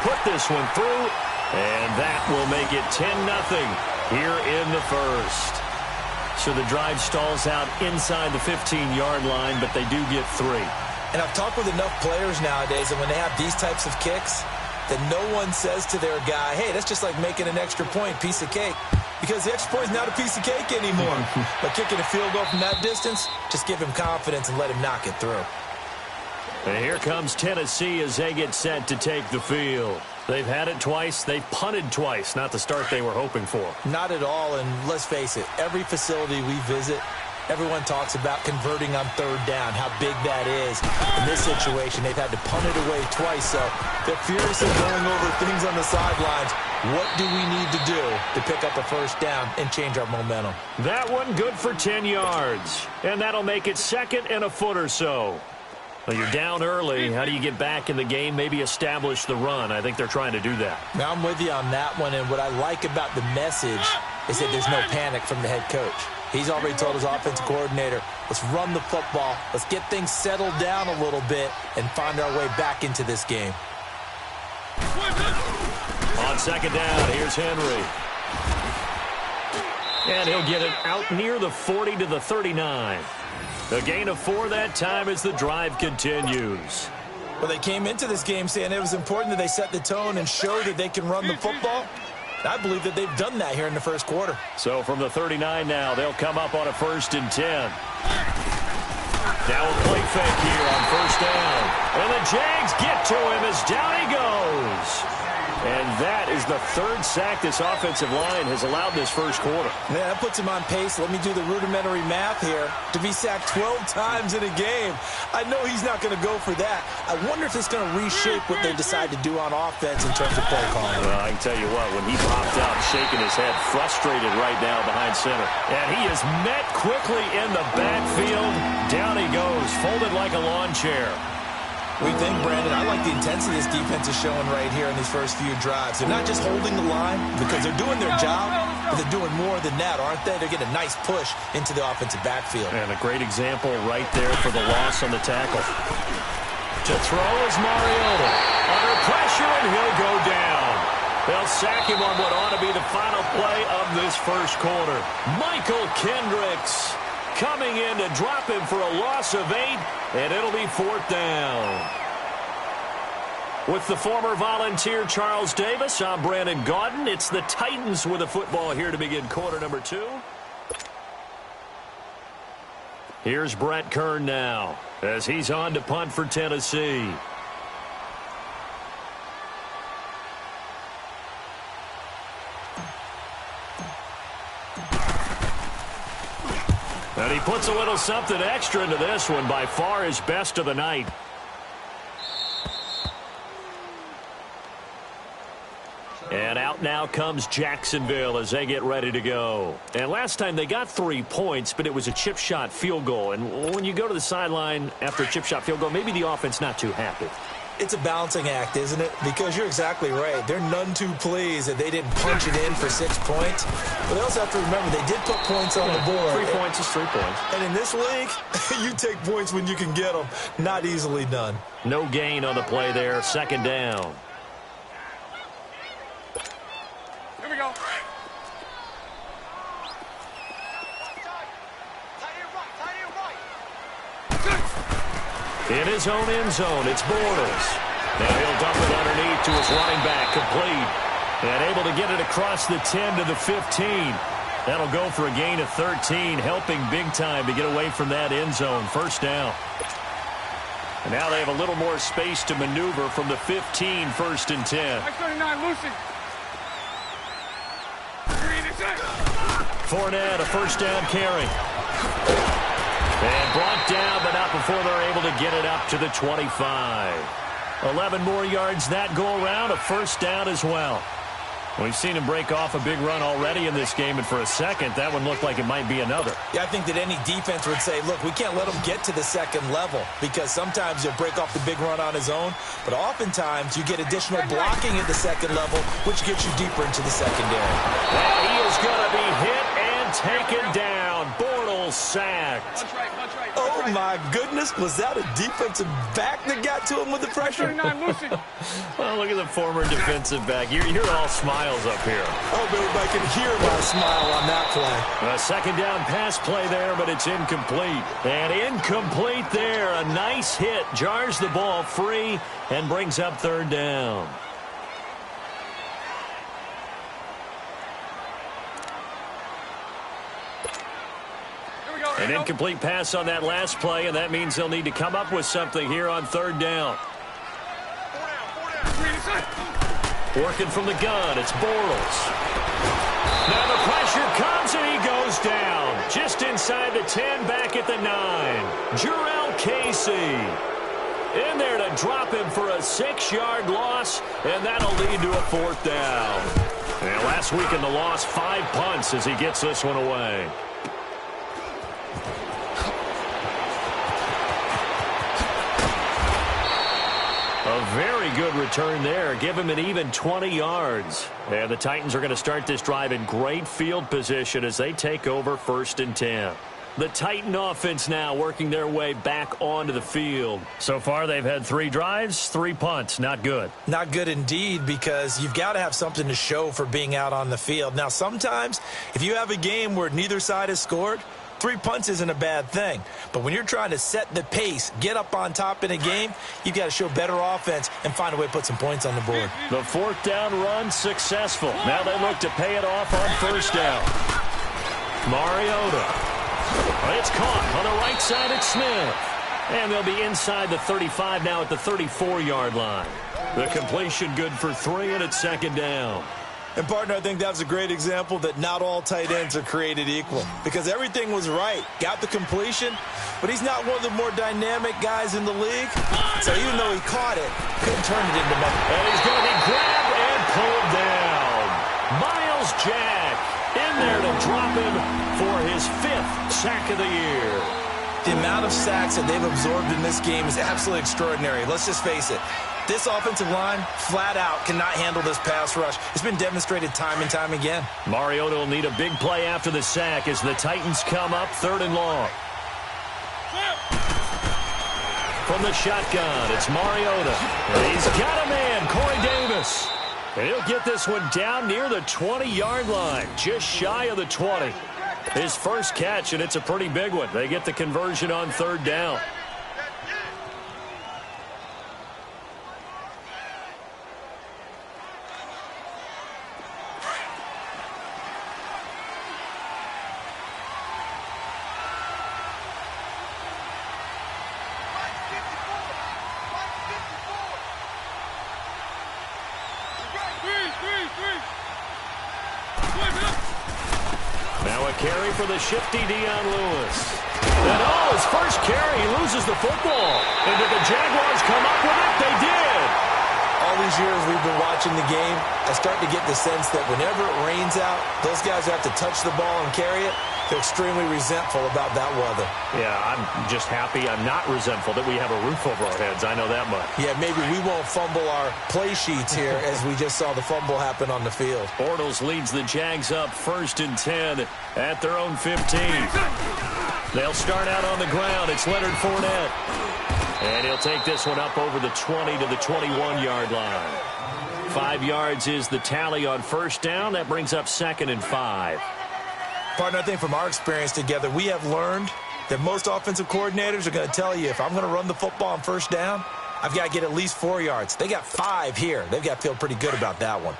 put this one through, and that will make it 10-0 here in the first. So the drive stalls out inside the 15-yard line, but they do get 3. And I've talked with enough players nowadays, and when they have these types of kicks, that no one says to their guy, hey, that's just like making an extra point, piece of cake. Because the extra point is not a piece of cake anymore. But kicking a field goal from that distance, just give him confidence and let him knock it through. And here comes Tennessee as they get set to take the field. They've had it twice. They've punted twice. Not the start they were hoping for. Not at all, and let's face it, every facility we visit, everyone talks about converting on third down, how big that is. In this situation, they've had to punt it away twice, so they're furiously going over things on the sidelines. What do we need to do to pick up a first down and change our momentum? That one good for 10 yards, and that'll make it 2nd and a foot or so. Well, you're down early. How do you get back in the game, maybe establish the run? I think they're trying to do that. Now, I'm with you on that one, and what I like about the message is that there's no panic from the head coach. He's already told his offensive coordinator, let's run the football, let's get things settled down a little bit and find our way back into this game. On 2nd down, here's Henry. And he'll get it out near the 40 to the 39. A gain of 4 that time as the drive continues. Well, they came into this game saying it was important that they set the tone and show that they can run the football. I believe that they've done that here in the first quarter. So from the 39 now, they'll come up on a 1st and 10. Now a play fake here on 1st down. And the Jags get to him as down he goes. And that is the 3rd sack this offensive line has allowed this first quarter. Yeah, that puts him on pace. Let me do the rudimentary math here. To be sacked 12 times in a game, I know he's not going to go for that. I wonder if it's going to reshape what they decide to do on offense in terms of play calling. Well, I can tell you what, when he popped up, shaking his head, frustrated right now behind center. And he is met quickly in the backfield. Down he goes, folded like a lawn chair. We think, Brandon, I like the intensity this defense is showing right here in these first few drives. They're not just holding the line because they're doing their job, but they're doing more than that, aren't they? They're getting a nice push into the offensive backfield. And a great example right there for the loss on the tackle. To throw is Mariota. Under pressure, and he'll go down. They'll sack him on what ought to be the final play of this first quarter. Michael Kendricks coming in to drop him for a loss of 8, and it'll be 4th down. With the former Volunteer Charles Davis, I'm Brandon Gaudin. It's the Titans with the football here to begin quarter number 2. Here's Brett Kern now as he's on to punt for Tennessee. And he puts a little something extra into this one, by far his best of the night. And out now comes Jacksonville as they get ready to go. And last time they got 3 points, but it was a chip shot field goal. And when you go to the sideline after a chip shot field goal, maybe the offense not too happy. It's a balancing act, isn't it? Because you're exactly right. They're none too pleased that they didn't punch it in for 6 points. But they also have to remember they did put points on the board. 3 points is 3 points. And in this league, you take points when you can get them. Not easily done. No gain on the play there. 2nd down. Here we go. In his own end zone, it's Bortles. Now he'll dump it underneath to his running back, complete. And able to get it across the 10 to the 15. That'll go for a gain of 13, helping big time to get away from that end zone. 1st down. And now they have a little more space to maneuver from the 15, 1st and 10. 39, Lucy. Fournette, a 1st down carry. And brought down, but not before they're able to get it up to the 25. 11 more yards that go around, a 1st down as well. We've seen him break off a big run already in this game, and for a second, that one looked like it might be another. Yeah, I think that any defense would say, look, we can't let him get to the 2nd level, because sometimes he'll break off the big run on his own, but oftentimes you get additional blocking at the 2nd level, which gets you deeper into the secondary. And he is going to be hit and taken down. Bortles Bortles sacked. Oh, my goodness. Was that a defensive back that got to him with the pressure? 39, Lucy. Well, look at the former defensive back. You're all smiles up here. I hope everybody can hear my smile on that play. A second down pass play there, but it's incomplete. And incomplete there. A nice hit. Jars the ball free and brings up third down. An incomplete pass on that last play, and that means they'll need to come up with something here on third down. Working from the gun, it's Bortles. Now the pressure comes, and he goes down. Just inside the 10, back at the 9. Jarrell Casey in there to drop him for a 6-yard loss, and that'll lead to a fourth down. And last week in the loss, 5 punts as he gets this one away. A very good return there. Give him an even 20 yards. And the Titans are going to start this drive in great field position as they take over 1st and 10. The Titan offense now working their way back onto the field. So far, they've had 3 drives, 3 punts. Not good. Not good indeed, because you've got to have something to show for being out on the field. Now, sometimes, if you have a game where neither side has scored, 3 punts isn't a bad thing. But when you're trying to set the pace, get up on top in a game, you've got to show better offense and find a way to put some points on the board. The 4th down run successful. Now they look to pay it off on 1st down. Mariota. It's caught on the right side at Smith. And they'll be inside the 35 now at the 34-yard line. The completion good for 3, and it's 2nd down. And, partner, I think that's a great example that not all tight ends are created equal, because everything was right. Got the completion, but he's not one of the more dynamic guys in the league. So even though he caught it, couldn't turn it into much. And he's going to be grabbed and pulled down. Miles Jack in there to drop him for his 5th sack of the year. The amount of sacks that they've absorbed in this game is absolutely extraordinary. Let's just face it. This offensive line, flat out, cannot handle this pass rush. It's been demonstrated time and time again. Mariota will need a big play after the sack as the Titans come up 3rd and long. From the shotgun, it's Mariota. And he's got a man, Corey Davis. And he'll get this one down near the 20-yard line, just shy of the 20. His first catch, and it's a pretty big one. They get the conversion on 3rd down. Now a carry for the shifty Dion Lewis. And his first carry, he loses the football. And did the Jaguars come up with it? They did. All these years we've been watching the game, I start to get the sense that whenever it rains out, those guys have to touch the ball and carry it. They're extremely resentful about that weather. Yeah, I'm just happy I'm not resentful that we have a roof over our heads. I know that much. Yeah, maybe we won't fumble our play sheets here as we just saw the fumble happen on the field. Bortles leads the Jags up 1st and 10 at their own 15. They'll start out on the ground. It's Leonard Fournette. And he'll take this one up over the 20 to the 21-yard line. 5 yards is the tally on 1st down. That brings up 2nd and 5. Partner, I think from our experience together, we have learned that most offensive coordinators are going to tell you, if I'm going to run the football on 1st down, I've got to get at least 4 yards. They got 5 here. They've got to feel pretty good about that one.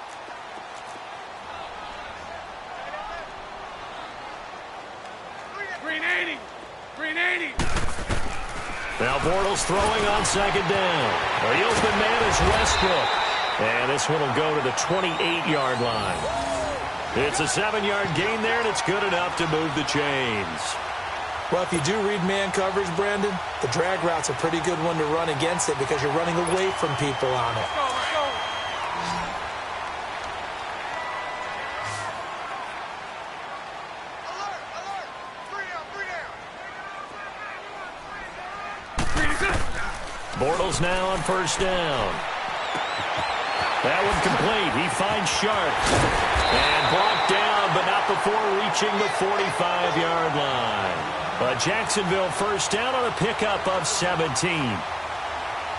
Now Bortles throwing on 2nd down. The open man is Westbrook. And this one will go to the 28-yard line. It's a 7-yard gain there, and it's good enough to move the chains. Well, if you do read man coverage, Brandon, the drag route's a pretty good one to run against it because you're running away from people on it. Bortles now on 1st down. That one complete. He finds Sharp. And blocked down, but not before reaching the 45-yard line. A Jacksonville first down on a pickup of 17.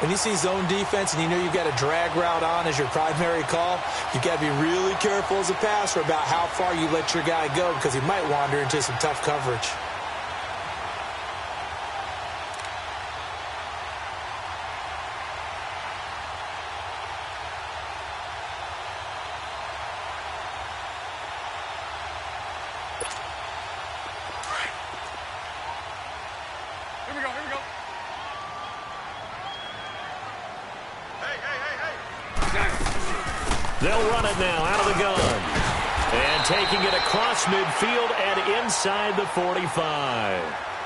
When you see zone defense and you know you've got a drag route on as your primary call, you've got to be really careful as a passer about how far you let your guy go because he might wander into some tough coverage. Here we go, here we go. They'll run it now out of the gun. And taking it across midfield and inside the 45.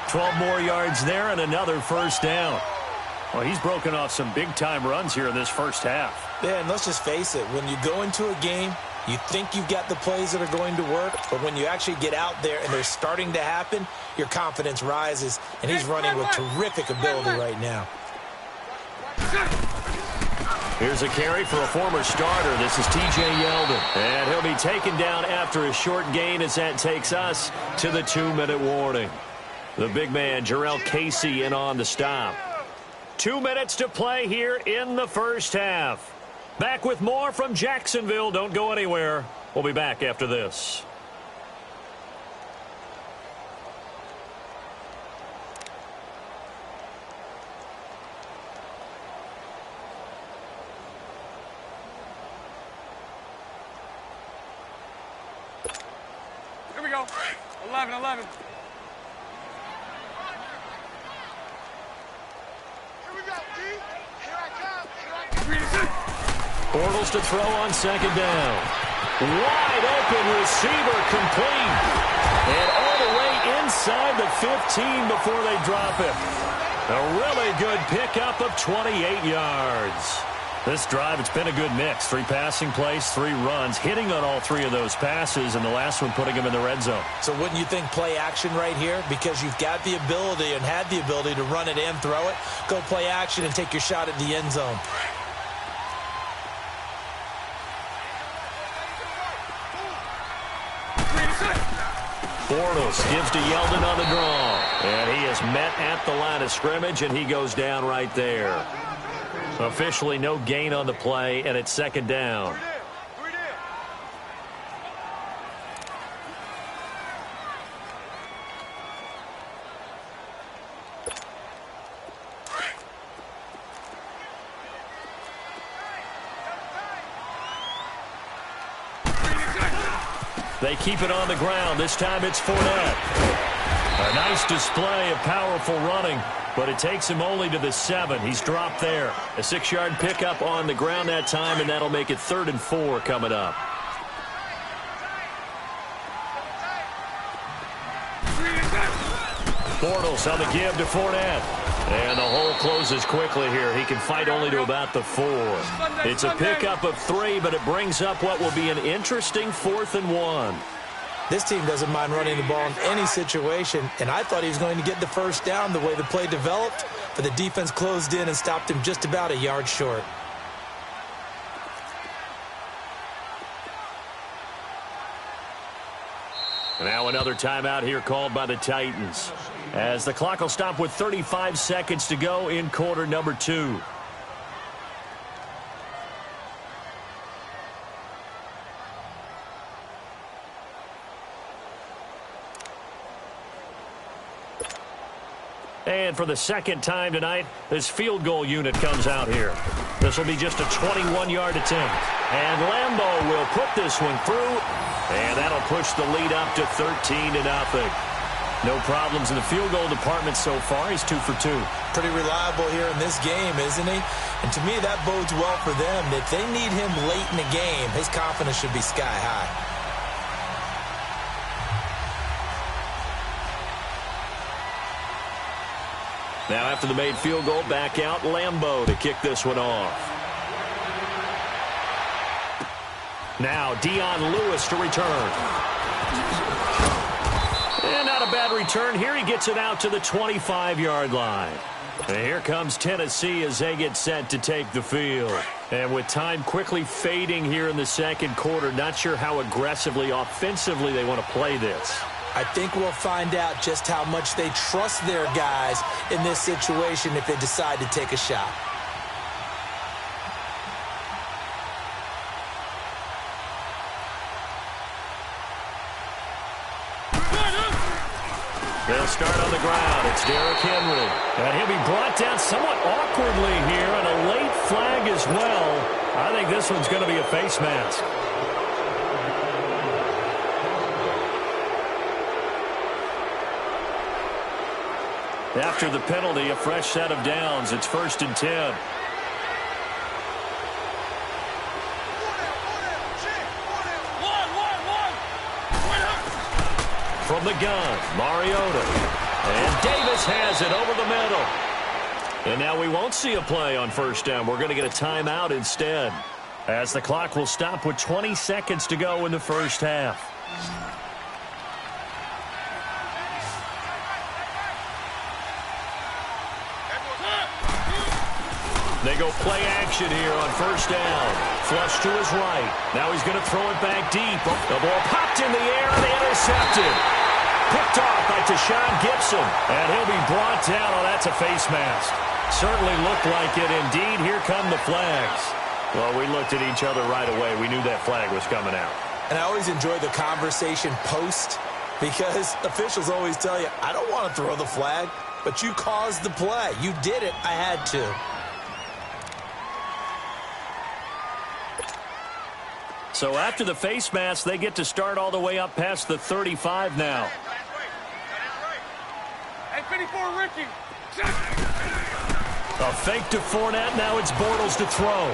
12 more yards there and another first down. Well, he's broken off some big-time runs here in this first half. Yeah, and let's just face it. When you go into a game, you think you've got the plays that are going to work, but when you actually get out there and they're starting to happen, your confidence rises, and he's running with terrific ability right now. Here's a carry for a former starter. This is T.J. Yeldon. And he'll be taken down after a short gain as that takes us to the 2-minute warning. The big man, Jarrell Casey, in on the stop. 2 minutes to play here in the first half. Back with more from Jacksonville. Don't go anywhere. We'll be back after this. Here we go. 11. Bortles to throw on second down. Wide open receiver complete. And all the way inside the 15 before they drop it. A really good pickup of 28 yards. This drive, it's been a good mix. 3 passing plays, 3 runs, hitting on all 3 of those passes, and the last one putting him in the red zone. So wouldn't you think play action right here? Because you've got the ability and had the ability to run it and throw it. Go play action and take your shot at the end zone. Bortles gives to Yeldon on the draw. And he is met at the line of scrimmage, and he goes down right there. Officially no gain on the play, and it's second down. They keep it on the ground. This time it's Fournette. A nice display of powerful running, but it takes him only to the 7. He's dropped there. A 6-yard pickup on the ground that time, and that'll make it 3rd and 4 coming up. Bortles on the give to Fournette. And the hole closes quickly here. He can fight only to about the 4. It's a pickup of 3, but it brings up what will be an interesting 4th and 1. This team doesn't mind running the ball in any situation, and I thought he was going to get the first down the way the play developed, but the defense closed in and stopped him just about a yard short. Now another timeout here called by the Titans, as the clock will stop with 35 seconds to go in quarter number 2. And for the second time tonight, this field goal unit comes out here. This will be just a 21-yard attempt. And Lambeau will put this one through, and that'll push the lead up to 13-0. No problems in the field goal department so far. He's 2 for 2. Pretty reliable here in this game, isn't he? And to me, that bodes well for them. If they need him late in the game, his confidence should be sky high. Now after the made field goal, back out Lambeau to kick this one off. Now Dion Lewis to return. And not a bad return here. He gets it out to the 25-yard line. And here comes Tennessee as they get set to take the field. And with time quickly fading here in the second quarter, not sure how aggressively, offensively they want to play this. I think we'll find out just how much they trust their guys in this situation if they decide to take a shot. They'll start on the ground. It's Derrick Henry. And he'll be brought down somewhat awkwardly here, and a late flag as well. I think this one's going to be a face mask. After the penalty, a fresh set of downs. It's 1st and 10. From the gun, Mariota. And Davis has it over the middle. And now we won't see a play on 1st down. We're going to get a timeout instead, as the clock will stop with 20 seconds to go in the first half. They go play action here on 1st down. Flush to his right. Now he's going to throw it back deep. The ball popped in the air and intercepted. Picked off by Tashawn Gibson. And he'll be brought down. Oh, that's a face mask. Certainly looked like it. Indeed, here come the flags. Well, we looked at each other right away. We knew that flag was coming out. And I always enjoy the conversation post, because officials always tell you, I don't want to throw the flag, but you caused the play. You did it. I had to. So after the face mask, they get to start all the way up past the 35 now. Hey, 54, Ricky. A fake to Fournette. Now it's Bortles to throw.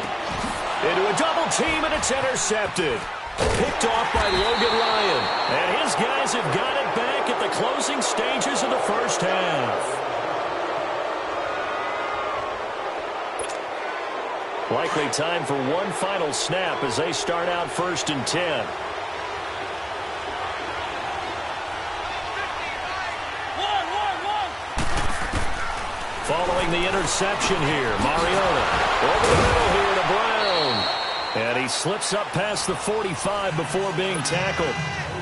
Into a double team, and it's intercepted. Picked off by Logan Ryan. And his guys have got it back at the closing stages of the first half. Likely time for one final snap as they start out 1st and 10. Following the interception here, Mariota over the middle here to Brown. And he slips up past the 45 before being tackled.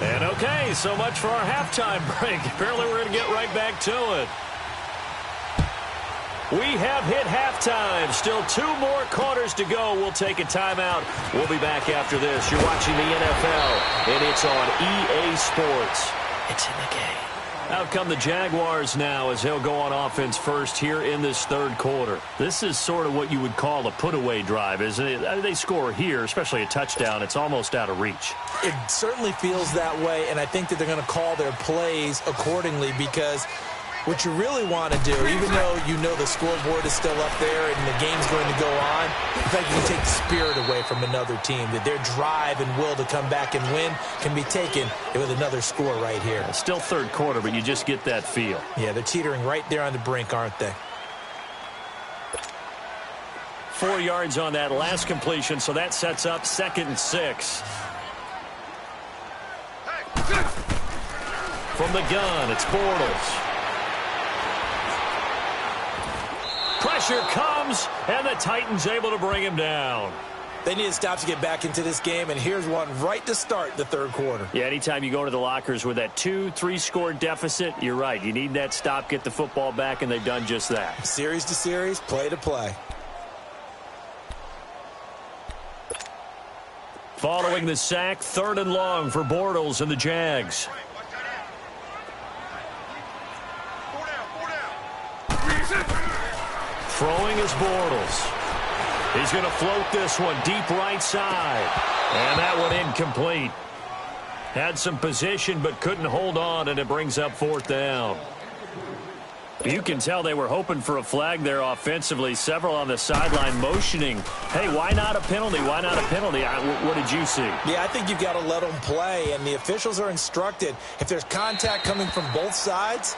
And okay, so much for our halftime break. Apparently we're going to get right back to it. We have hit halftime. Still 2 more quarters to go. We'll take a timeout. We'll be back after this. You're watching the NFL, and it's on EA Sports. It's in the game. Out come the Jaguars now as they'll go on offense first here in this third quarter. This is sort of what you would call a put-away drive, isn't it? They score here, especially a touchdown. It's almost out of reach. It certainly feels that way, and I think that they're going to call their plays accordingly, because what you really want to do, even though you know the scoreboard is still up there and the game's going to go on, in fact, you can take the spirit away from another team, that their drive and will to come back and win can be taken with another score right here. It's still third quarter, but you just get that feel. Yeah, they're teetering right there on the brink, aren't they? 4 yards on that last completion, so that sets up 2nd and 6. From the gun, it's Bortles. Pressure comes, and the Titans able to bring him down. They need to stop to get back into this game, and here's one right to start the third quarter. Yeah, anytime you go to the lockers with that 2-3 score deficit, you're right. You need that stop, get the football back, and they've done just that. Series to series, play to play. Following the sack, 3rd and long for Bortles and the Jags. Throwing is Bortles. He's going to float this one deep right side. And that one incomplete. Had some position but couldn't hold on, and it brings up 4th down. You can tell they were hoping for a flag there offensively. Several on the sideline motioning. Hey, why not a penalty? Why not a penalty? What did you see? Yeah, I think you've got to let them play, and the officials are instructed. If there's contact coming from both sides,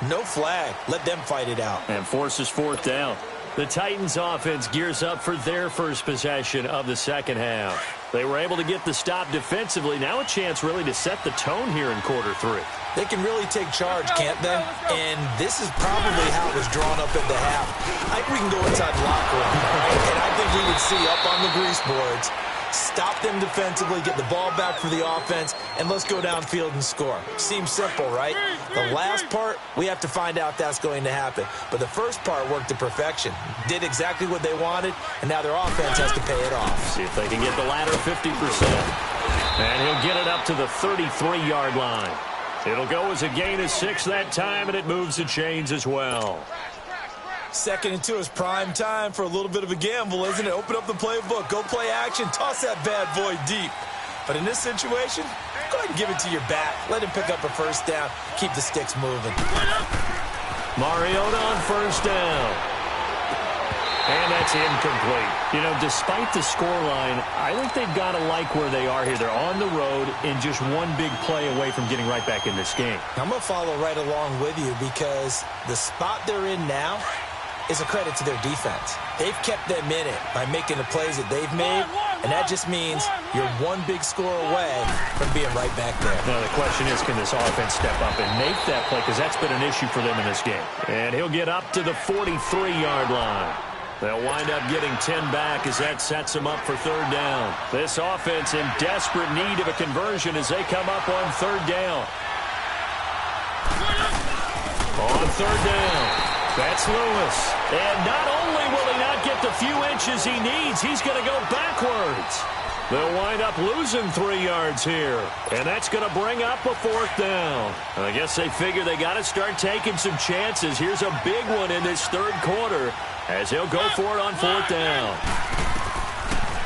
no flag. Let them fight it out. And forces 4th down. The Titans offense gears up for their first possession of the second half. They were able to get the stop defensively. Now a chance really to set the tone here in quarter 3. They can really take charge, can't they? And this is probably how it was drawn up at the half. I think we can go inside the locker room, and I think we would see up on the grease boards, stop them defensively, get the ball back for the offense, and let's go downfield and score. Seems simple, right? The last part, we have to find out if that's going to happen. But the first part worked to perfection. Did exactly what they wanted, and now their offense has to pay it off. See if they can get the latter 50%. And he'll get it up to the 33-yard line. It'll go as a gain of 6 that time, and it moves the chains as well. 2nd and 2 is prime time for a little bit of a gamble, isn't it? Open up the playbook, go play action, toss that bad boy deep. But in this situation, go ahead and give it to your back. Let him pick up a first down. Keep the sticks moving. Mariota on first down. And that's incomplete. You know, despite the scoreline, I think they've got to like where they are here. They're on the road and just one big play away from getting right back in this game. I'm going to follow right along with you because the spot they're in now is a credit to their defense. They've kept them in it by making the plays that they've made, and that just means you're one big score away from being right back there. Now, the question is, can this offense step up and make that play? Because that's been an issue for them in this game. And he'll get up to the 43-yard line. They'll wind up getting 10 back as that sets them up for third down. This offense in desperate need of a conversion as they come up on third down. On third down, that's Lewis. And not only will he not get the few inches he needs, he's going to go backwards. They'll wind up losing 3 yards here. And that's going to bring up a fourth down. I guess they figure they got to start taking some chances. Here's a big one in this third quarter as he'll go for it on fourth down.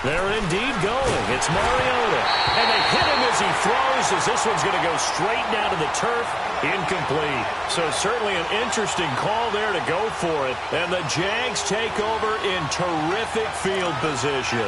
They're indeed going. It's Mariota. And they hit him as he throws, as this one's going to go straight down to the turf. Incomplete. So certainly an interesting call there to go for it. And the Jags take over in terrific field position.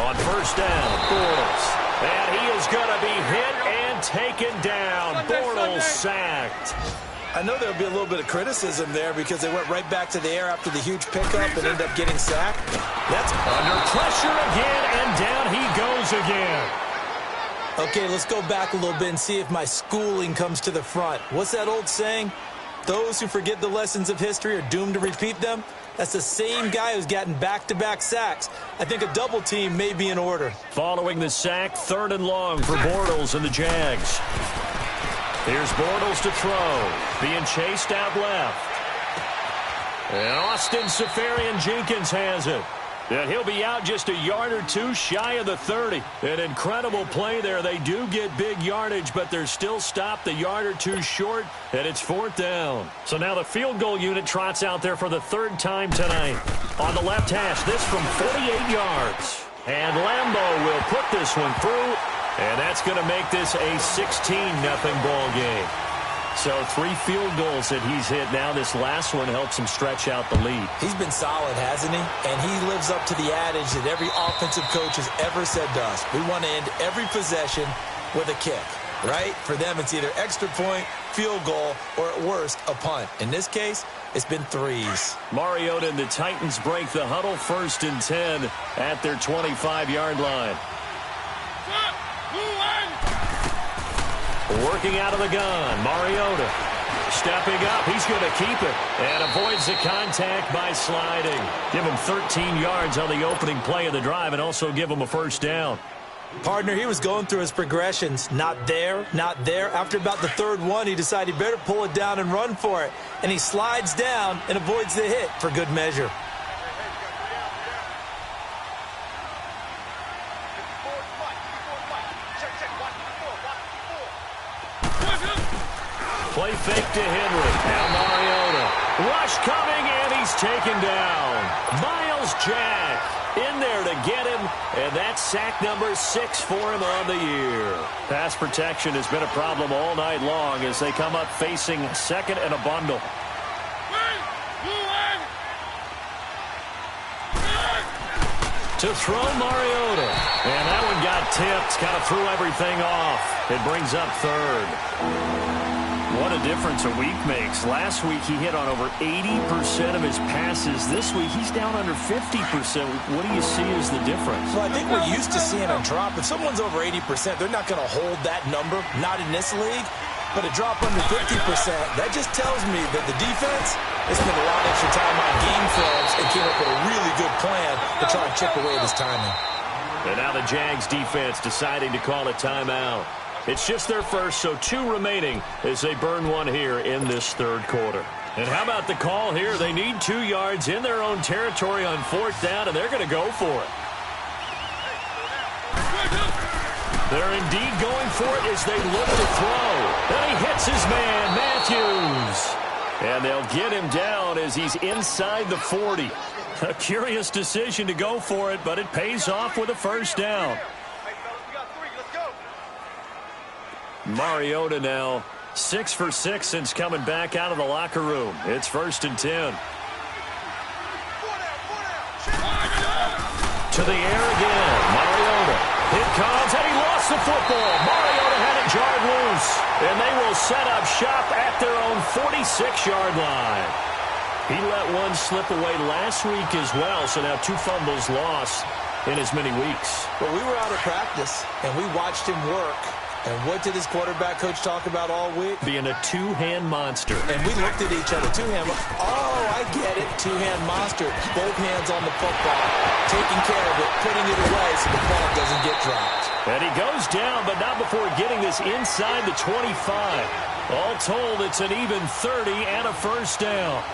On first down, Bortles. And he is going to be hit and taken down. Bortles sacked. I know there'll be a little bit of criticism there because they went right back to the air after the huge pickup and ended up getting sacked. That's under pressure again, and down he goes again. Okay, let's go back a little bit and see if my schooling comes to the front. What's that old saying? Those who forget the lessons of history are doomed to repeat them. That's the same guy who's gotten back-to-back sacks. I think a double team may be in order. Following the sack, 3rd and long for Bortles and the Jags. Here's Bortles to throw. Being chased out left. And Austin Seferian-Jenkins has it. And he'll be out just a yard or two shy of the 30. An incredible play there. They do get big yardage, but they're still stopped a yard or two short, and it's fourth down. So now the field goal unit trots out there for the 3rd time tonight. On the left hash, this from 48 yards. And Lambeau will put this one through, and that's going to make this a 16-0 ball game. So 3 field goals that he's hit. Now this last one helps him stretch out the lead. He's been solid, hasn't he? And he lives up to the adage that every offensive coach has ever said to us. We want to end every possession with a kick, right? For them, it's either extra point, field goal, or at worst, a punt. In this case, it's been 3s. Mariota and the Titans break the huddle, 1st and 10 at their 25-yard line. Working out of the gun, Mariota stepping up. He's going to keep it and avoids the contact by sliding. Give him 13 yards on the opening play of the drive and also give him a first down. Partner, he was going through his progressions. Not there, not there. After about the 3rd one, he decided he better pull it down and run for it. And he slides down and avoids the hit for good measure. Play fake to Henry. Now Mariota. Rush coming, and he's taken down. Miles Jack in there to get him, and that's sack number 6 for him on the year. Pass protection has been a problem all night long as they come up facing 2nd and a bundle. To throw Mariota. And that one got tipped, kind of threw everything off. It brings up third. What a difference a week makes. Last week he hit on over 80% of his passes. This week he's down under 50%. What do you see as the difference? Well, I think we're used to seeing a drop. If someone's over 80%, they're not going to hold that number, not in this league. But a drop under 50%, that just tells me that the defense has spent a lot of extra time on game films and came up with a really good plan to try and chip away at his timing. And now the Jags defense deciding to call a timeout. It's just their first, so 2 remaining as they burn one here in this third quarter. And how about the call here? They need 2 yards in their own territory on 4th down, and they're going to go for it. They're indeed going for it as they look to throw. And he hits his man, Matthews. And they'll get him down as he's inside the 40. A curious decision to go for it, but it pays off with a first down. Mariota now 6 for 6 since coming back out of the locker room. It's 1st and 10. To the air again. Mariota. It comes, and he lost the football. Mariota had it jarred loose. And they will set up shop at their own 46-yard line. He let one slip away last week as well, so now 2 fumbles lost in as many weeks. Well, we were out of practice, and we watched him work. And what did his quarterback coach talk about all week? Being a 2-hand monster. And we looked at each other. 2-hand. Oh, I get it. 2-hand monster. Both hands on the football. Taking care of it. Putting it away so the ball doesn't get dropped. And he goes down, but not before getting this inside the 25. All told, it's an even 30 and a first down.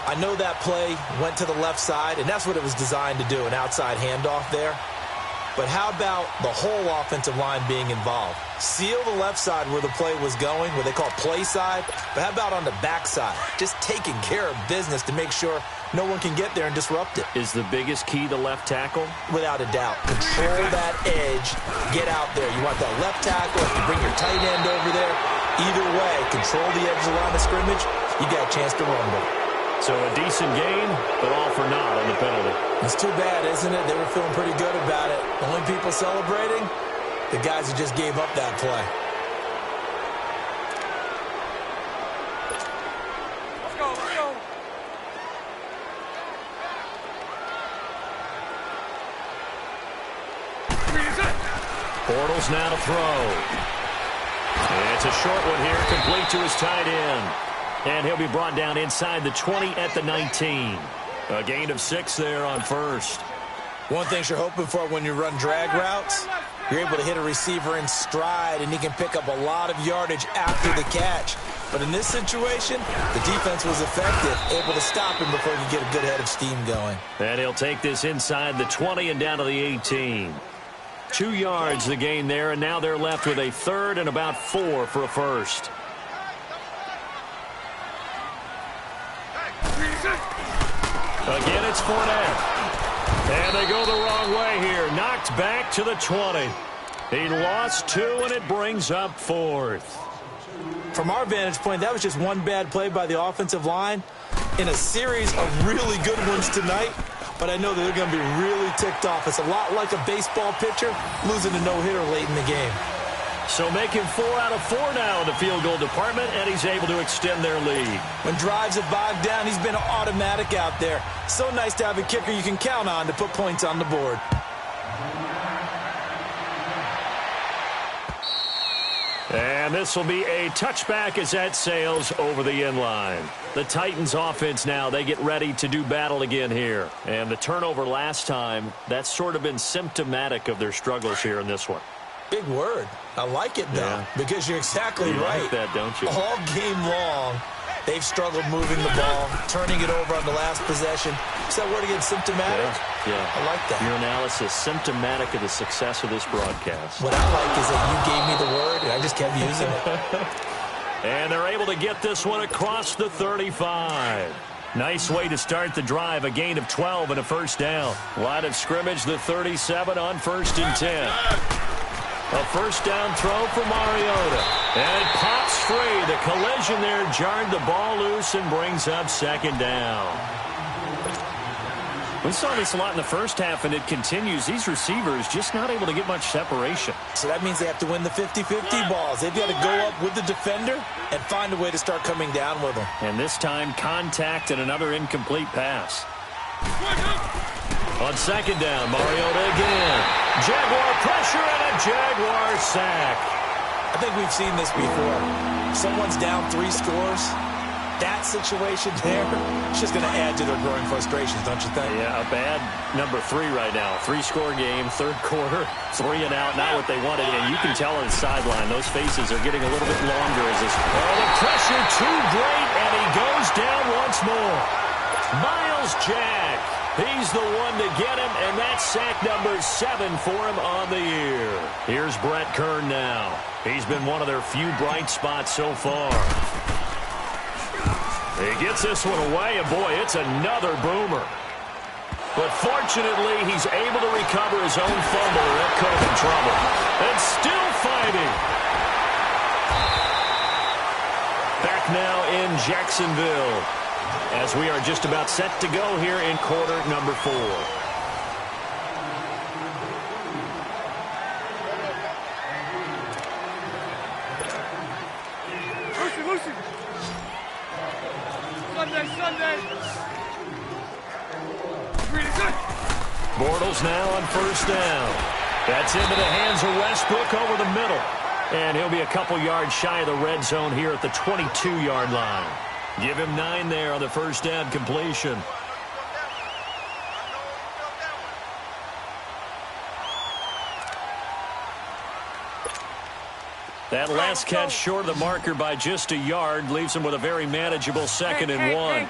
I know that play went to the left side, and that's what it was designed to do, an outside handoff there. But how about the whole offensive line being involved? Seal the left side where the play was going, what they call play side. But how about on the back side? Just taking care of business to make sure no one can get there and disrupt it. Is the biggest key the left tackle? Without a doubt. Control that edge. Get out there. You want that left tackle. If you bring your tight end over there, either way, control the edge of the line of scrimmage. You got a chance to rumble. So a decent gain, but all for naught on the penalty. It's too bad, isn't it? They were feeling pretty good about it. The only people celebrating, the guys who just gave up that play. Let's go, let's go. Bortles now to throw. And it's a short one here, complete to his tight end. And he'll be brought down inside the 20 at the 19. A gain of 6 there on first. One thing you're hoping for when you run drag routes, you're able to hit a receiver in stride, and he can pick up a lot of yardage after the catch. But in this situation, the defense was effective, able to stop him before he could get a good head of steam going. And he'll take this inside the 20 and down to the 18. 2 yards the gain there, and now they're left with a 3rd and about 4 for a first. Again, it's Fournette. And they go the wrong way here. Knocked back to the 20. He lost 2, and it brings up 4th. From our vantage point, that was just one bad play by the offensive line in a series of really good ones tonight. But I know that they're going to be really ticked off. It's a lot like a baseball pitcher losing a no-hitter late in the game. So making 4 out of 4 now in the field goal department, and he's able to extend their lead. When drives have bogged down, he's been automatic out there. So nice to have a kicker you can count on to put points on the board. And this will be a touchback as that sails over the end line. The Titans offense now, they get ready to do battle again here. And the turnover last time, that's sort of been symptomatic of their struggles here in this one. Big word. I like it, though, because you're exactly right. Like that, don't you? All game long, they've struggled moving the ball, turning it over on the last possession. Is that word again, symptomatic? Yeah. I like that. Your analysis, symptomatic of the success of this broadcast. What I like is that you gave me the word, and I just kept using it. And they're able to get this one across the 35. Nice way to start the drive, a gain of 12 and a first down. Line of scrimmage, the 37 on 1st and 10. A first down throw for Mariota. And it pops free. The collision there jarred the ball loose and brings up 2nd down. We saw this a lot in the first half, and it continues. These receivers just not able to get much separation. So that means they have to win the 50-50 balls. They've got to go up with the defender and find a way to start coming down with them. And this time, contact and another incomplete pass. On second down, Mariota again. Jaguar pressure and a Jaguar sack. I think we've seen this before. Someone's down 3 scores. That situation there, it's just going to add to their growing frustrations, don't you think? Yeah, a bad number 3 right now. 3-score game, third quarter, 3 and out, not what they wanted. And you can tell on the sideline, those faces are getting a little bit longer as this. Oh, the pressure too great, and he goes down once more. Myles Jack, he's the one to get him, and that's sack number 7 for him on the year. Here's Brett Kern now. He's been one of their few bright spots so far. He gets this one away, and boy, it's another boomer. But fortunately, he's able to recover his own fumble, or that could have been trouble. And still fighting. Back now in Jacksonville, as we are just about set to go here in quarter number 4. Lucy. Sunday. Bortles now on first down. That's into the hands of Westbrook over the middle. And he'll be a couple yards shy of the red zone here at the 22-yard line. Give him 9 there on the first down completion. That last catch short of the marker by just a yard leaves him with a very manageable second and 1.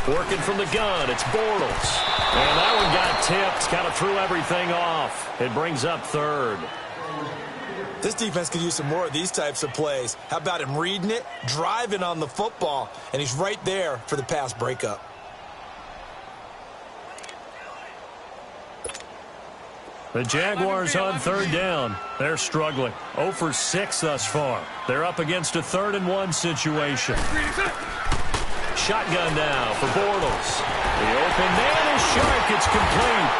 Working from the gun, it's Bortles. And that one got tipped, kind of threw everything off. It brings up third. This defense could use some more of these types of plays. How about him reading it, driving on the football, and he's right there for the pass breakup. The Jaguars on third down. They're struggling. 0 for 6 thus far. They're up against a 3rd and 1 situation. Shotgun now for Bortles. The open man is sharp. It's complete.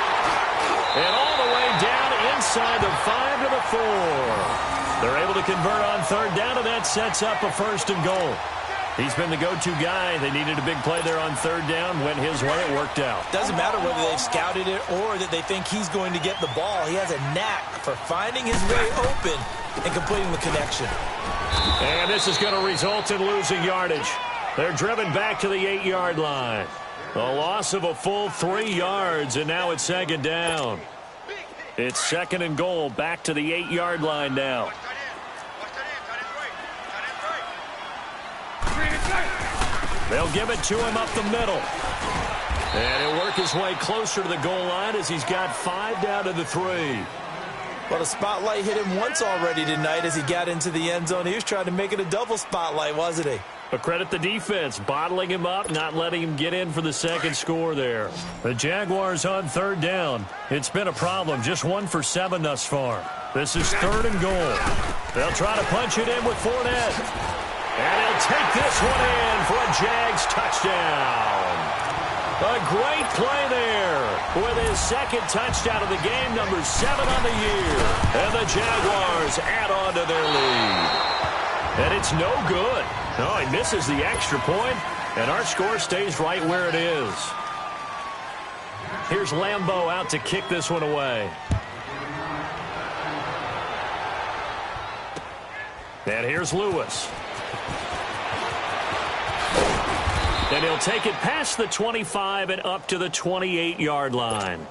And all the way down inside the 5 to the 4. They're able to convert on third down, and that sets up a 1st and goal. He's been the go-to guy. They needed a big play there on third down. Went his way. It worked out. Doesn't matter whether they've scouted it or that they think he's going to get the ball. He has a knack for finding his way open and completing the connection. And this is going to result in losing yardage. They're driven back to the 8-yard line. A loss of a full 3 yards, and now it's second down. It's 2nd and goal, back to the 8-yard line now. They'll give it to him up the middle. And he'll work his way closer to the goal line as he's got 5 down to the 3. Well, the spotlight hit him once already tonight as he got into the end zone. He was trying to make it a double spotlight, wasn't he? But credit the defense, bottling him up, not letting him get in for the 2nd score there. The Jaguars on third down. It's been a problem, just 1 for 7 thus far. This is 3rd and goal. They'll try to punch it in with Fournette. And he'll take this one in for a Jags touchdown. A great play there with his 2nd touchdown of the game, number 7 on the year. And the Jaguars add on to their lead. And it's no good. No, he misses the extra point, and our score stays right where it is. Here's Lambeau out to kick this one away. And here's Lewis. And he'll take it past the 25 and up to the 28-yard line.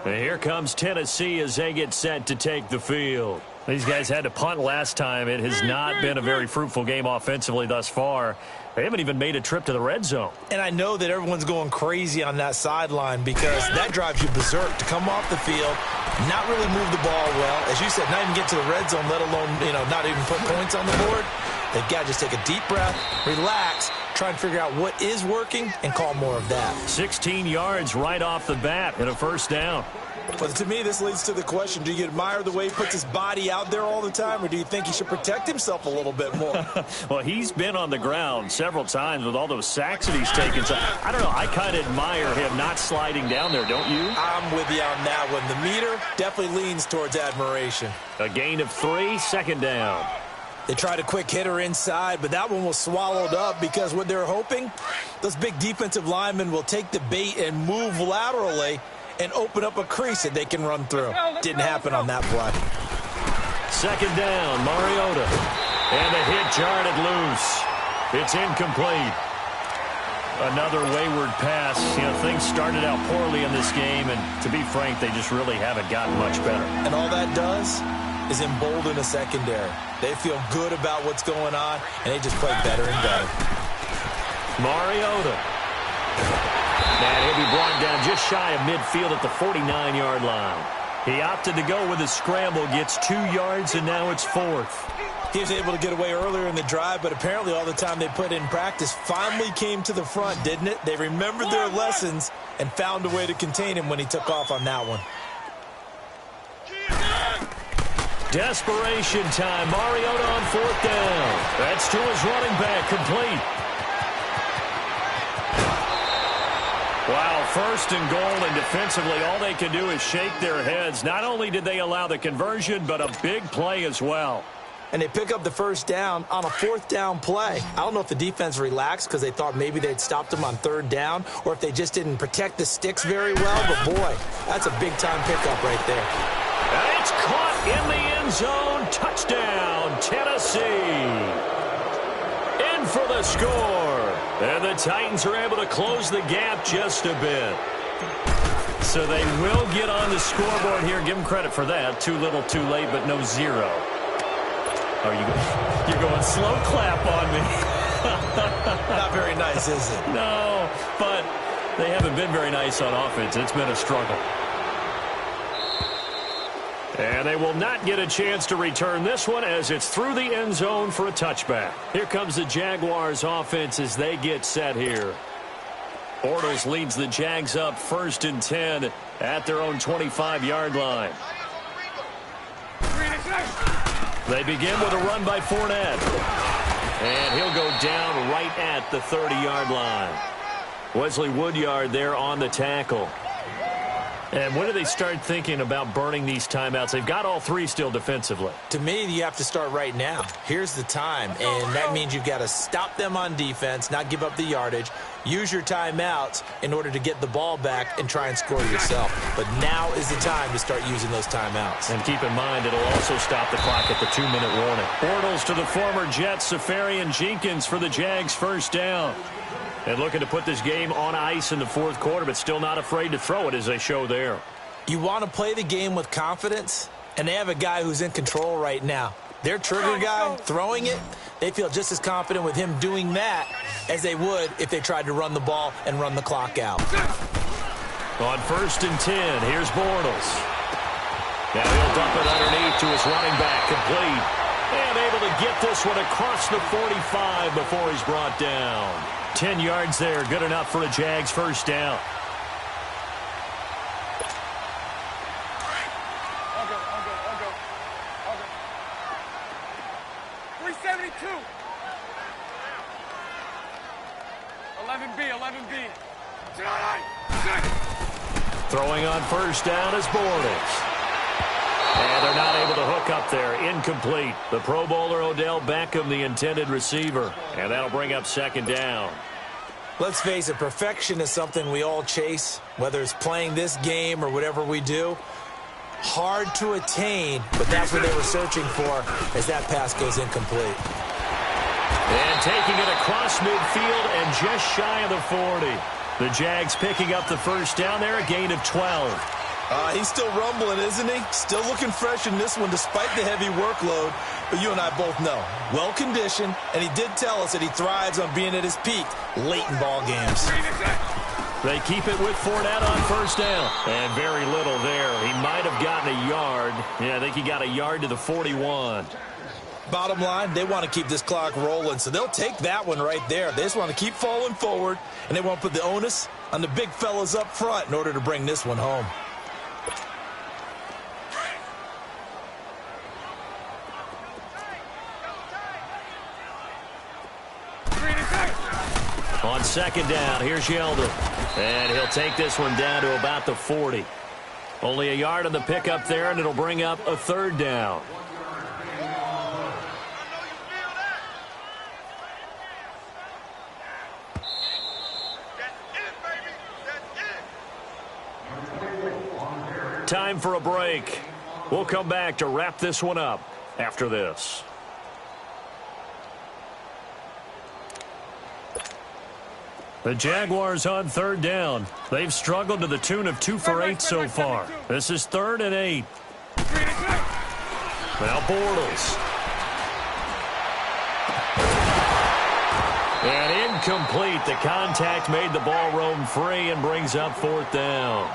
And here comes Tennessee as they get set to take the field. These guys had to punt last time. It has not been a very fruitful game offensively thus far. They haven't even made a trip to the red zone. And I know that everyone's going crazy on that sideline because that drives you berserk to come off the field, not really move the ball well. As you said, not even get to the red zone, let alone, not even put points on the board. They've got to just take a deep breath, relax, try and figure out what is working and call more of that. 16 yards right off the bat and a 1st down. But to me, this leads to the question, do you admire the way he puts his body out there all the time, or do you think he should protect himself a little bit more? Well, he's been on the ground several times with all those sacks that he's taken. So, I don't know, I kind of admire him not sliding down there, don't you? I'm with you on that one. The meter definitely leans towards admiration. A gain of 3, second down. They tried a quick hitter inside, but that one was swallowed up because what they're hoping, those big defensive linemen will take the bait and move laterally and open up a crease that they can run through. Didn't happen on that play. Second down, Mariota. And a hit jarred it loose. It's incomplete. Another wayward pass. You know, things started out poorly in this game, and to be frank, they just really haven't gotten much better. And all that does is embolden a secondary. They feel good about what's going on, and they just play better and better. Mariota. And he'll be brought down just shy of midfield at the 49-yard line. He opted to go with a scramble, gets 2 yards, and now it's 4th. He was able to get away earlier in the drive, but apparently all the time they put in practice finally came to the front, didn't it? They remembered their lessons and found a way to contain him when he took off on that one. Desperation time. Mariota on 4th down. That's to his running back, complete. Wow, 1st and goal, and defensively all they can do is shake their heads. Not only did they allow the conversion, but a big play as well. And they pick up the 1st down on a 4th down play. I don't know if the defense relaxed because they thought maybe they'd stopped them on 3rd down, or if they just didn't protect the sticks very well. But, boy, that's a big-time pickup right there. And it's caught in the end zone. Touchdown, Tennessee. In for the score. And the Titans are able to close the gap just a bit. So they will get on the scoreboard here. Give them credit for that. Too little, too late, but no 0. You're going slow clap on me. Not very nice, is it? No, but they haven't been very nice on offense. It's been a struggle. And they will not get a chance to return this one as it's through the end zone for a touchback. Here comes the Jaguars offense as they get set here. Bortles leads the Jags up 1st and 10 at their own 25-yard line. They begin with a run by Fournette. And he'll go down right at the 30-yard line. Wesley Woodyard there on the tackle. And when do they start thinking about burning these timeouts? They've got all 3 still defensively. To me, you have to start right now. Here's the time, and that means you've got to stop them on defense, not give up the yardage, use your timeouts in order to get the ball back and try and score yourself. But now is the time to start using those timeouts. And keep in mind, it'll also stop the clock at the 2-minute warning. Bortles to the former Jets, Safarian Jenkins for the Jags' 1st down. And looking to put this game on ice in the 4th quarter, but still not afraid to throw it as they show there. You want to play the game with confidence, and they have a guy who's in control right now. Their trigger guy throwing it, they feel just as confident with him doing that as they would if they tried to run the ball and run the clock out. On 1st and 10, here's Bortles. Now he'll dump it underneath to his running back, complete. And able to get this one across the 45 before he's brought down. 10 yards there, good enough for a Jags 1st down. I'll go. 372. 11B. Throwing on 1st down is Bortles. And they're not able to hook up there. Incomplete. The Pro Bowler Odell Beckham, the intended receiver. And that'll bring up 2nd down. Let's face it, perfection is something we all chase, whether it's playing this game or whatever we do. Hard to attain, but that's what they were searching for as that pass goes incomplete. And taking it across midfield and just shy of the 40. The Jags picking up the 1st down there, a gain of 12. He's still rumbling, isn't he? Still looking fresh in this one despite the heavy workload. But you and I both know, well-conditioned, and he did tell us that he thrives on being at his peak late in ball games. They keep it with Fournette on 1st down. And very little there. He might have gotten a yard. Yeah, I think he got a yard to the 41. Bottom line, they want to keep this clock rolling, so they'll take that one right there. They just want to keep falling forward, and they want to put the onus on the big fellas up front in order to bring this one home. On second down, here's Yeldon. And he'll take this one down to about the 40. Only a yard on the pickup there, and it'll bring up a third down. Time for a break. We'll come back to wrap this one up after this. The Jaguars on third down. They've struggled to the tune of 2 for 8 so far. This is 3rd and 8. Now Bortles. And incomplete. The contact made the ball roam free and brings up 4th down.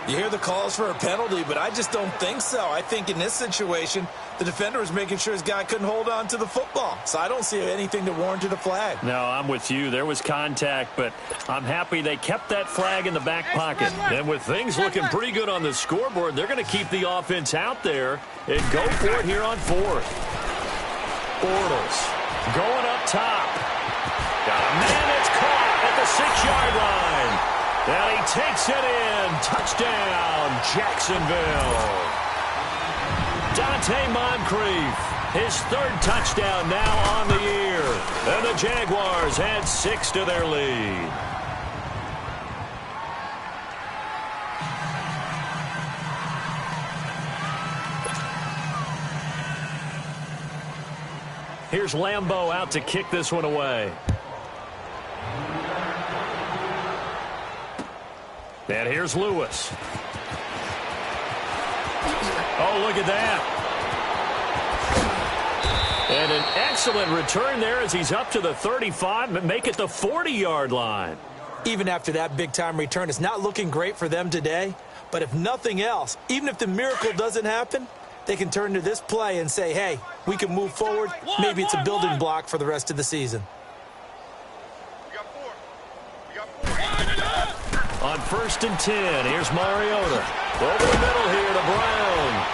You hear the calls for a penalty, but I just don't think so. I think in this situation, the defender was making sure his guy couldn't hold on to the football. So I don't see anything to warranted a flag. No, I'm with you. There was contact, but I'm happy they kept that flag in the back pocket. And with things looking pretty good on the scoreboard, they're going to keep the offense out there and go for it here on 4th. Bortles going up top. Got a man that's caught at the 6-yard line. And he takes it in. Touchdown, Jacksonville. Dante Moncrief, his 3rd touchdown now on the year. And the Jaguars add 6 to their lead. Here's Lambeau out to kick this one away. And here's Lewis. Oh, look at that. And an excellent return there as he's up to the 35 and make it the 40-yard line. Even after that big-time return, it's not looking great for them today. But if nothing else, even if the miracle doesn't happen, they can turn to this play and say, hey, we can move forward. Maybe it's a building block for the rest of the season. On 1st and 10, here's Mariota. Over the middle here to Brown.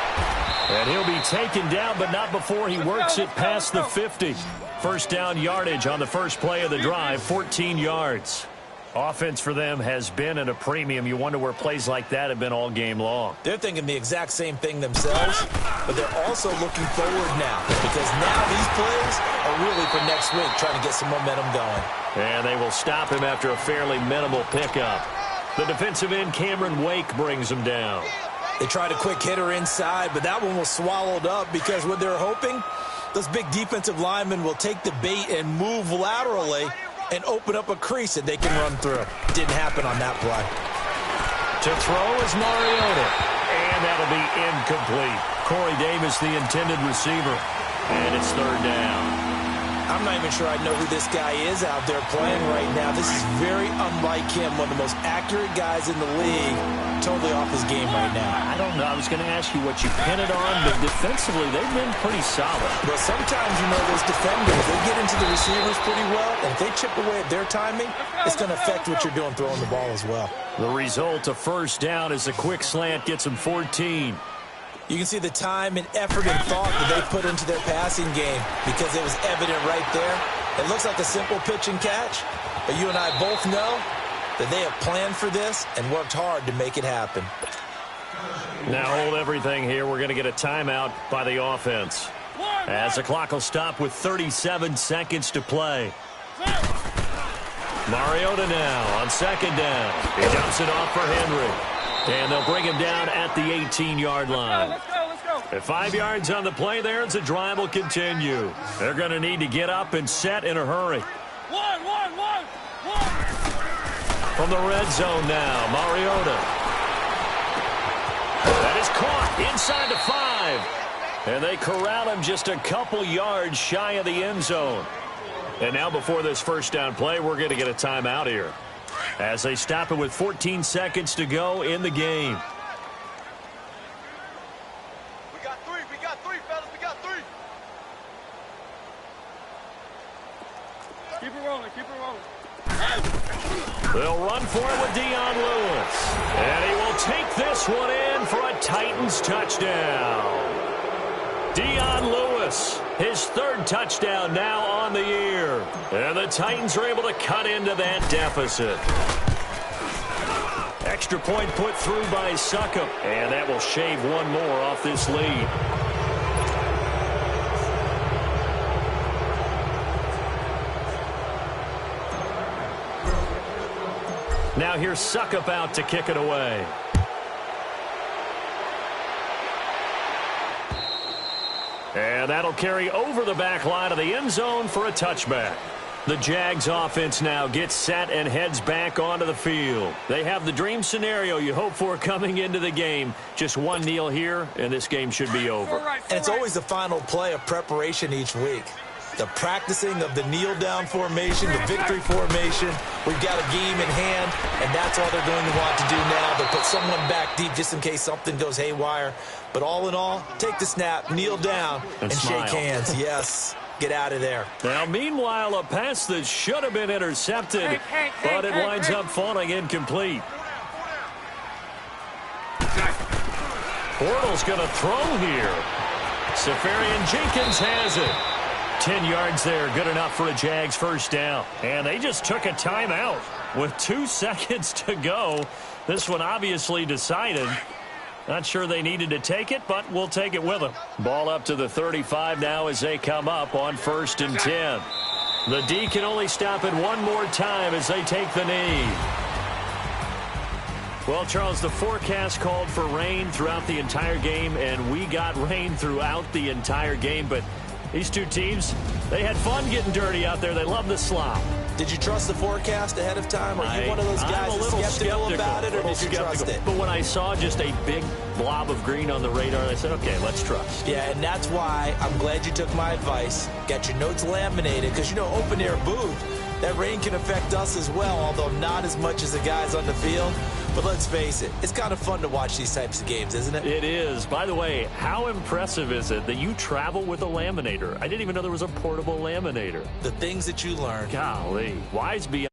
And he'll be taken down, but not before he works it past the 50. First down yardage on the first play of the drive, 14 yards. Offense for them has been at a premium. You wonder where plays like that have been all game long. They're thinking the exact same thing themselves, but they're also looking forward now because now these plays are really for next week, trying to get some momentum going. And they will stop him after a fairly minimal pickup. The defensive end, Cameron Wake, brings him down. They tried a quick hitter inside, but that one was swallowed up because what they're hoping, those big defensive linemen will take the bait and move laterally and open up a crease that they can run through. Didn't happen on that play. To throw is Mariota. And that'll be incomplete. Corey Davis, the intended receiver. And it's 3rd down. I'm not even sure I know who this guy is out there playing right now. This is very unlike him, one of the most accurate guys in the league. Totally off his game right now. I don't know. I was going to ask you what you pin it on, but defensively, they've been pretty solid. Well, sometimes, you know, those defenders, they get into the receivers pretty well, and if they chip away at their timing, it's going to affect what you're doing throwing the ball as well. The result, a 1st down as a quick slant gets him 14. You can see the time and effort and thought that they put into their passing game because it was evident right there. It looks like a simple pitch and catch, but you and I both know that they have planned for this and worked hard to make it happen. Now hold everything here. We're going to get a timeout by the offense. As the clock will stop with 37 seconds to play. Mariota now on 2nd down. He dumps it off for Henry. And they'll bring him down at the 18-yard line. Let's go. At 5 yards on the play there as the drive will continue. They're going to need to get up and set in a hurry. One. From the red zone now, Mariota. That is caught inside the 5. And they corral him just a couple yards shy of the end zone. And now before this first down play, we're going to get a timeout here, as they stop it with 14 seconds to go in the game. We got three, fellas. We got 3. Keep it rolling. They'll run for it with Dion Lewis. And he will take this one in for a Titans touchdown. Dion Lewis Lewis, his third touchdown now on the year. And the Titans are able to cut into that deficit. Extra point put through by Succop, and that will shave one more off this lead. Now here's Succop out to kick it away. And that'll carry over the back line of the end zone for a touchback. The Jags offense now gets set and heads back onto the field. They have the dream scenario you hope for coming into the game. Just one kneel here, and this game should be over. And it's always the final play of preparation each week. The practicing of the kneel-down formation, the victory formation. We've got a game in hand, and that's all they're going to want to do now. They'll put someone back deep just in case something goes haywire. But all in all, take the snap, kneel down, and shake hands. Yes, get out of there. Now, meanwhile, a pass that should have been intercepted, but it winds up falling incomplete. Bortles going to throw here. Safarian Jenkins has it. 10 yards there, good enough for a Jags first down. And they just took a timeout with 2 seconds to go. This one obviously decided. Not sure they needed to take it, but we'll take it with them. Ball up to the 35 now as they come up on 1st and 10. The D can only stop it one more time as they take the knee. Well, Charles, the forecast called for rain throughout the entire game, and we got rain throughout the entire game, but these two teams, they had fun getting dirty out there. They love the slop. Did you trust the forecast ahead of time? Are you one of those guys that's skeptical about it, or did you trust it? But when I saw just a big blob of green on the radar, I said, okay, let's trust. Yeah, and that's why I'm glad you took my advice. Got your notes laminated, because, you know, open-air booth, that rain can affect us as well, although not as much as the guys on the field. But let's face it, it's kind of fun to watch these types of games, isn't it? It is. By the way, how impressive is it that you travel with a laminator? I didn't even know there was a portable laminator. The things that you learn. Golly. Wise beyond.